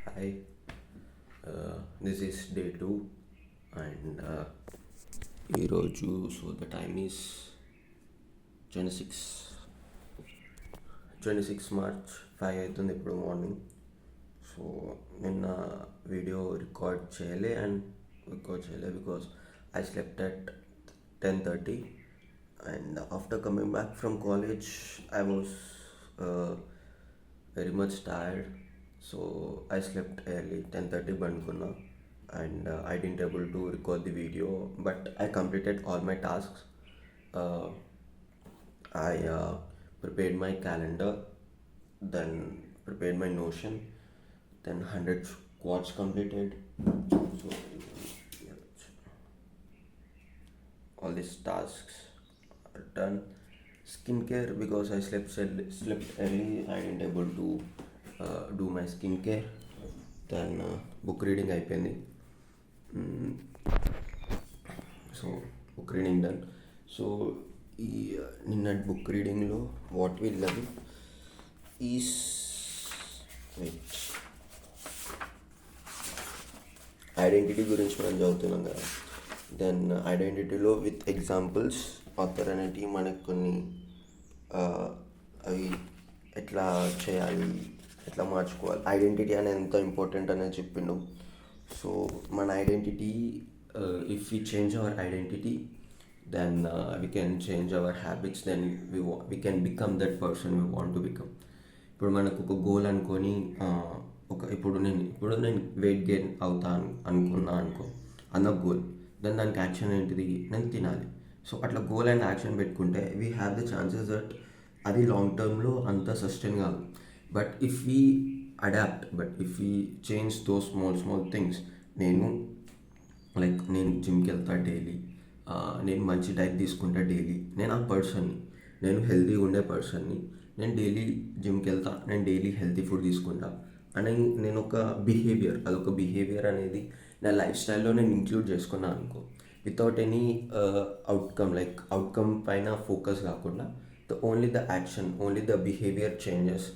Hi, this is day 2 and ఈరోజు so the time is 26 March 5 అవుతుంది ఇప్పుడు morning. So నిన్న వీడియో రికార్డ్ చేయలే because I slept at 10:30 and after coming back from college I was very much tired. So I slept early, 10:30 bandukunna, and I didn't able to record the video, but I completed all my tasks. uh, I prepared my calendar, then prepared my Notion, then 100 squats completed. So yeah, all these tasks are done. Skincare, because I slept early, I didn't able to do my skincare. Then book reading అయిపోయింది. So book reading done. So ఈ నిన్న book రీడింగ్లో what we learn is identity గురించి మనం చదువుతున్నాం కదా. Then ఐడెంటిటీలో with examples author అనేటివి మనకు కొన్ని అవి ఎట్లా చేయాలి, ఎట్లా మార్చుకోవాలి, ఐడెంటిటీ అనేది ఎంత ఇంపార్టెంట్ అనేది చెప్పిండు. సో మన identity, if we change our identity then we can change our habits, then we can become that person we want to become. ఇప్పుడు మనకు ఒక గోల్ అనుకొని ఇప్పుడు నేను వెయిట్ గెయిన్ అవుతాను అనుకో అన్న గోల్. దెన్ దానికి యాక్షన్ ఏంటిది, నేను తినాలి. సో అట్లా గోల్ అండ్ యాక్షన్ పెట్టుకుంటే we have the chances that అది లాంగ్ టర్మ్లో అంత సస్టైన్ కాదు. But if we change those small things, నేను జిమ్కి వెళ్తా డైలీ, నేను మంచి డైట్ తీసుకుంటా డైలీ, నేను ఆ పర్సన్ని, నేను హెల్తీగా ఉండే పర్సన్ని, నేను డైలీ జిమ్కి వెళ్తా, నేను డైలీ హెల్తీ ఫుడ్ తీసుకుంటా అని నేను ఒక అదొక బిహేవియర్ అనేది నా లైఫ్ స్టైల్లో నేను ఇంక్లూడ్ చేసుకున్నాను అనుకో, వితౌట్ ఎనీ అవుట్కమ్ పైన ఫోకస్ కాకుండా only the action, only the behaviour changes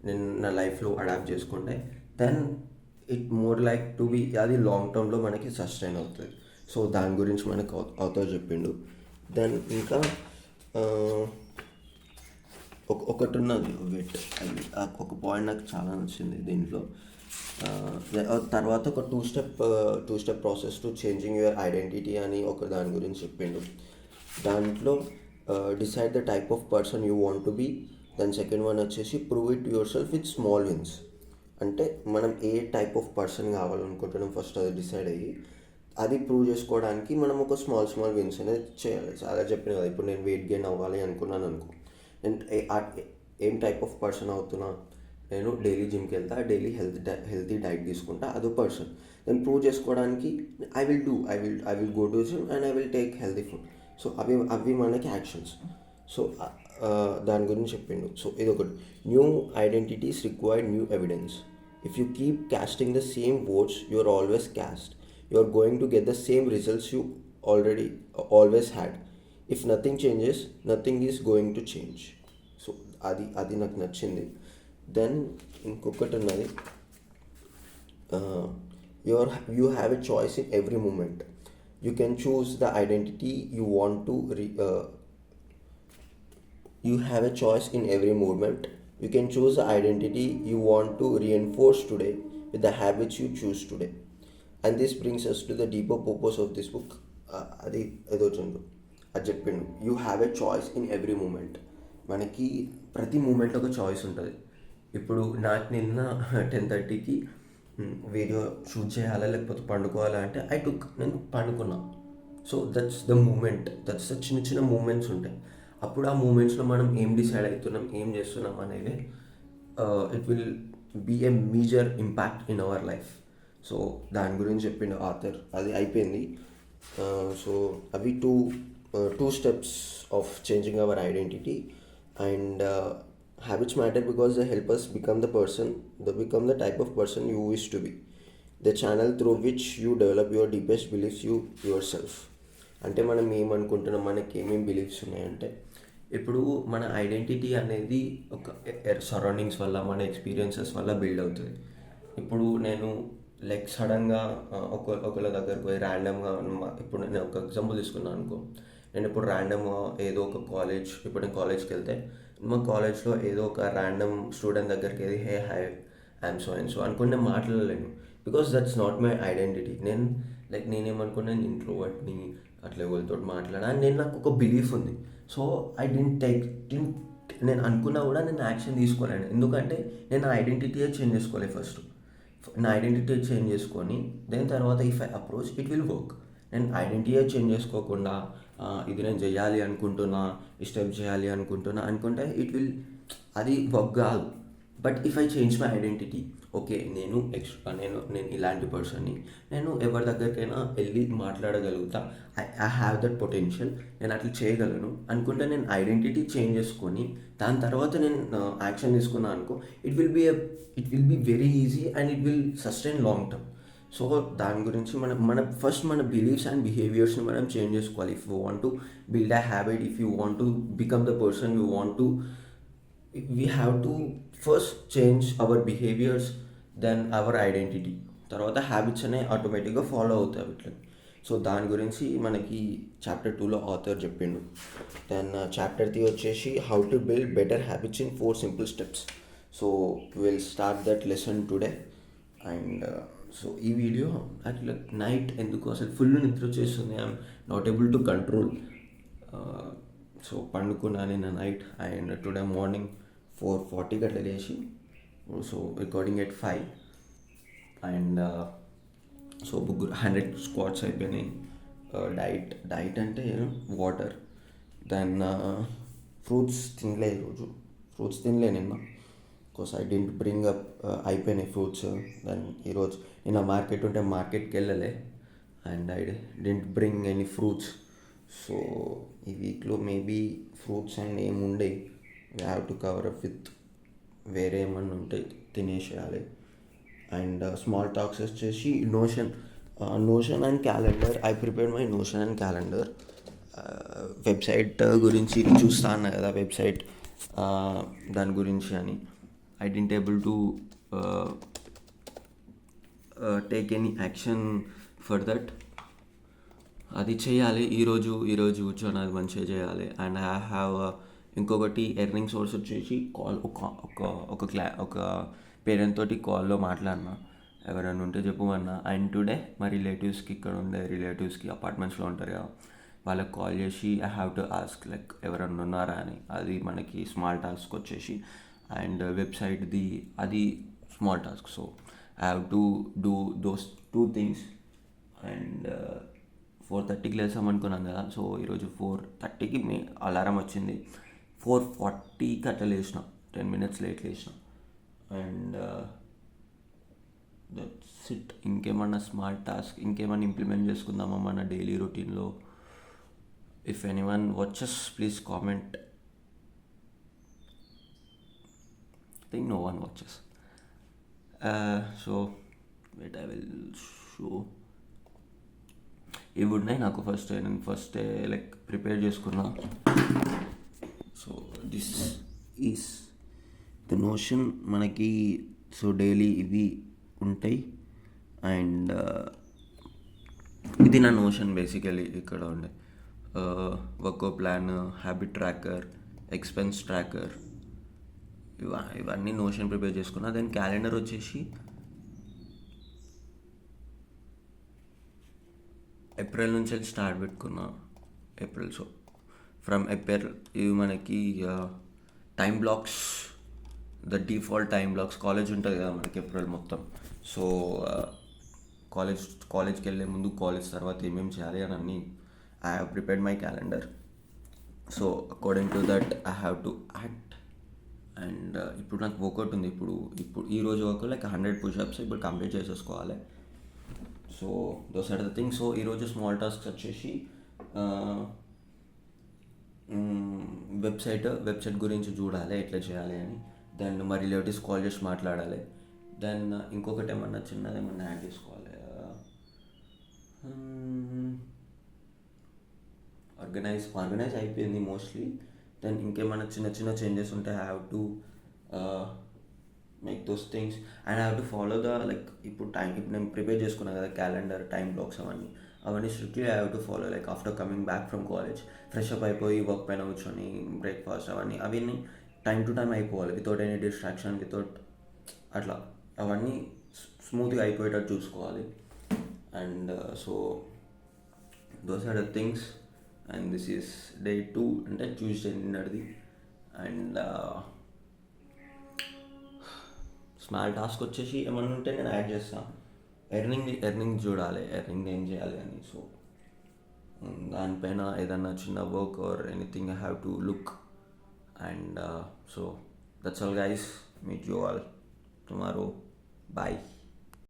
నేను నా లైఫ్లో అడాప్ట్ చేసుకుంటే then it more like to be, అది లాంగ్ టర్మ్లో మనకి సస్టైన్ అవుతుంది. సో దాని గురించి మనకు అవుతారు చెప్పిండు. దెన్ ఇంకా ఒకటి ఉన్నది వెయిట్, అది ఒక పాయింట్ నాకు చాలా నచ్చింది దీంట్లో. తర్వాత ఒక two step process to changing your identity అని ఒక దాని గురించి చెప్పిండు. దాంట్లో decide the type of person you want to be. దాని సెకండ్ వన్ వచ్చేసి prove it your self with small wins. అంటే మనం ఏ టైప్ ఆఫ్ పర్సన్ కావాలనుకుంటున్నాం ఫస్ట్ అది డిసైడ్ అయ్యి అది ప్రూవ్ చేసుకోవడానికి మనం ఒక స్మాల్ విన్స్ అనేది చేయాలి. చాలా చెప్పిన కదా, ఇప్పుడు నేను వెయిట్ గెయిన్ అవ్వాలి అనుకున్నాను అనుకో, నేను ఏం టైప్ ఆఫ్ పర్సన్ అవుతున్నా, నేను డైలీ జిమ్కి వెళ్తా, డైలీ హెల్తీ డైట్ తీసుకుంటా, అదో పర్సన్. నేను ప్రూవ్ చేసుకోవడానికి I will go to gym and I will take healthy food. So అవి మనకి యాక్షన్స్. సో దాని గురించి చెప్పిండు. సో ఇదొకటి, new identities required new evidence. If you keep casting the same votes you are always cast, you are going to get the same results you already always had. If nothing changes, nothing is going to change. So అది నాకు నచ్చింది. Then ఇంకొకటి ఉన్నది, you have a choice in every moment. You can choose the identity you want to you have a choice in every movement. You can choose the identity you want to reinforce today with the habits you choose today. And this brings us to the deeper purpose of this book. అది ఏదో చెండు అది చెప్పిండు, you have a choice in every moment. మనకి ప్రతి మూమెంట్లో ఒక choice ఉంటుంది. ఇప్పుడు నాకు నిన్న 10:30కి వీడియో షూట్ చేయాలా లేకపోతే పండుకోవాలా అంటే నేను పండుకున్నా. So that's the moment, that's the చిన్న మూమెంట్స్ ఉంటాయి. అప్పుడు ఆ మూమెంట్స్లో మనం ఏం డిసైడ్ అవుతున్నాం, ఏం చేస్తున్నాం అనేది it will be a major impact in our life. So దాని గురించి చెప్పిండు ఆథర్, అది అయిపోయింది. సో అవి two steps of changing our identity. And habits matter because they help us become the type of person you wish to be. The channel through which you develop your deepest beliefs yourself. అంటే మనం ఏమనుకుంటున్నాం, మనకి ఏమేమి beliefs ఉన్నాయంటే, ఇప్పుడు మన identity అనేది ఒక surroundings వల్ల, మన ఎక్స్పీరియన్సెస్ వల్ల బిల్డ్ అవుతుంది. ఇప్పుడు నేను లైక్ సడన్గా ఒకళ్ళ దగ్గరకు పోయి ర్యాండమ్గా, ఇప్పుడు నేను ఒక ఎగ్జాంపుల్ తీసుకున్నాను అనుకో. నేను ఇప్పుడు ర్యాండమ్గా ఏదో ఒక కాలేజ్, ఇప్పుడు నేను కాలేజ్కి వెళ్తే మా కాలేజ్లో ఏదో ఒక ర్యాండమ్ స్టూడెంట్ దగ్గరికి వెళ్ళి hey hi I'm so and so అనుకుని నేను మాట్లాడలేను. Because that's not my identity. నేనేమనుకున్నాను, నేను ఇంట్రోవర్ట్ని, అట్లా ఎవరితో మాట్లాడాను నేను, నాకు ఒక బిలీఫ్ ఉంది. సో ఐ డింట్ నేను అనుకున్నా కూడా నేను యాక్షన్ తీసుకోలేను. ఎందుకంటే నేను నా ఐడెంటిటీయే చేంజ్ చేసుకోలేదు ఫస్ట్. నా ఐడెంటిటీ చేంజ్ చేసుకొని దెన్ తర్వాత if I approach it will work. నేను ఐడెంటిటీయే చేంజ్ చేసుకోకుండా ఇది నేను చేయాలి అనుకుంటున్నా, ఈ స్టెప్ చేయాలి అనుకుంటున్నా అనుకుంటే ఇట్ విల్, అది వర్క్ కాదు. But if I change my identity, okay నేను నేను ఇలాంటి పర్సన్ని, నేను ఎవరి దగ్గరికైనా వెళ్ళి మాట్లాడగలుగుతా, ఐ హ్యావ్ దట్ పొటెన్షియల్, నేను అట్లా చేయగలను అనుకుంటే నేను ఐడెంటిటీ చేంజ్ చేసుకొని దాని తర్వాత నేను యాక్షన్ తీసుకున్నాను అనుకో, it will be very easy and it will sustain long term. So దాని గురించి మన బిలీఫ్స్ అండ్ బిహేవియర్స్ని మనం చేంజ్ చేసుకోవాలి. If you want to build a habit, if you want to become the person you want to, we have to first change our behaviors, then our identity, తర్వాత habits అనేవి ఆటోమేటిక్గా follow అవుతాయి అట్లా. So దాని గురించి మనకి chapter 2లో author చెప్పిండు. దెన్ చాప్టర్ 3 వచ్చేసి how to build better habits in 4 simple steps. So will start that lesson today. And so ఈ వీడియో అట్లా నైట్ ఎందుకు అసలు ఫుల్ నిద్ర వచ్చేస్తుంది, I'm not able to control. So పండుకున్నాను నిన్న నైట్ అండ్ టుడే మార్నింగ్ 4:40 అట్లా లేచి, so recording at 5. And so 100 squats అయిపోయినాయి. డైట్ అంటే వాటర్. దెన్ ఫ్రూట్స్ తినలే ఈరోజు, ఫ్రూట్స్ తినలే నిన్న, because I didn't bring up, అయిపోయినాయి ఫ్రూట్స్. దెన్ ఈరోజు నిన్న మార్కెట్ ఉంటే మార్కెట్కి వెళ్ళలే and I didn't bring any fruits. So ఈ వీక్లో మేబీ ఫ్రూట్స్ అండ్ ఏముండే, we have to cover up with వేరే ఏమన్నా ఉంటే తినేసేయాలి. అండ్ స్మాల్ టాక్స్ వచ్చేసి notion and calendar. I prepared my notion and calendar. Website గురించి చూస్తా అన్నా కదా, వెబ్సైట్ దాని గురించి అని. I didn't able to take any action for that. అది చేయాలి ఈరోజు కూర్చొని అది మంచిగా చేయాలి. అండ్ ఐ హ్యావ్ ఇంకొకటి ఎర్నింగ్ సోర్స్ వచ్చేసి కాల్. ఒక పేరెంట్ తోటి కాల్లో మాట్లాడినా, ఎవరైనా ఉంటే చెప్పమన్నా. అండ్ టుడే మా రిలేటివ్స్కి, ఇక్కడ ఉండే రిలేటివ్స్కి అపార్ట్మెంట్స్లో ఉంటారు కదా, వాళ్ళకి కాల్ చేసి I have to ask like ఎవరైనా ఉన్నారా అని. అది మనకి స్మాల్ టాస్క్ వచ్చేసి. అండ్ వెబ్సైట్ది అది small task. So I have to do those 2 things. And 4:30కి లేసాం అనుకున్నాను కదా, సో ఈరోజు 4:30కి అలారం వచ్చింది. 4:40కి అట్లా లేచిన, 10 minutes లేట్ లేచిన. And that's it. ఇంకేమన్నా స్మార్ట్ టాస్క్, ఇంకేమన్నా ఇంప్లిమెంట్ చేసుకుందామా మన డైలీ రొటీన్లో? If anyone watches please comment. I think no one watches. So wait, I will show. ఇవి ఉన్నాయి నాకు నేను ఫస్ట్ లైక్ ప్రిపేర్ చేసుకున్నా. So this is the notion మనకి. సో డైలీ ఇవి ఉంటాయి. అండ్ ఇది నా నోషన్ బేసికలీ. ఇక్కడ ఉండే వర్కో plan, habit tracker, expense tracker, ఇవన్నీ నోషన్ ప్రిపేర్ చేసుకున్నా. దెన్ క్యాలెండర్ వచ్చేసి ఏప్రిల్ నుంచి స్టార్ట్ పెట్టుకున్నా. ఏప్రిల్, సో ఫ్రమ్ ఏప్రిల్ ఇవి మనకి time blocks, the default time blocks. College ఉంటుంది కదా మనకి ఏప్రిల్ మొత్తం. సో కాలేజ్కి వెళ్ళే ముందు, కాలేజ్ తర్వాత ఏమేమి చేయాలి అని అన్నీ I have prepared my calendar. So according to that I have to act. And ఇప్పుడు నాకు వర్కౌట్ ఉంది. ఇప్పుడు ఈరోజు వర్క్ లైక్ 100 పుషప్స్ ఇప్పుడు కంప్లీట్ చేసేసుకోవాలి. So those are the things. So ఈరోజు స్మాల్ టాస్క్స్ వచ్చేసి వెబ్సైట్ గురించి చూడాలి ఎట్లా చేయాలి అని. దెన్ మా రిలేటివ్స్ కాల్ చేసి మాట్లాడాలి. దెన్ ఇంకొకటి చిన్నదేమన్నా యాడ్ చేసుకోవాలి. ఆర్గనైజ్ అయిపోయింది మోస్ట్లీ. దెన్ ఇంకేమైనా చిన్న చేంజెస్ ఉంటే I have to make those things and I have to follow the like ఇప్పుడు నేను ప్రిపేర్ చేసుకున్నాను కదా క్యాలెండర్ టైం బ్లాక్స్ అవన్నీ strictly I have to follow like after coming back from college fresh up అయిపోయి work పైన కూర్చొని breakfast అవన్నీ time to time అయిపోవాలి వితౌట్ ఎనీ డిస్ట్రాక్షన్ వితౌట్ అట్లా అవన్నీ స్మూత్గా అయిపోయేటట్టు చూసుకోవాలి and so those are the things and this is day 2 అంటే ట్యూస్డే నిన్నటిది అండ్ స్మాల్ టాస్క్ వచ్చేసి ఏమన్నా ఉంటే నేను యాడ్ చేస్తాను ఎర్నింగ్ చూడాలి ఎర్నింగ్ ఏం చేయాలి అని సో దానిపైన ఏదన్నా చిన్న work or anything I have to look and so that's all guys meet you all tomorrow bye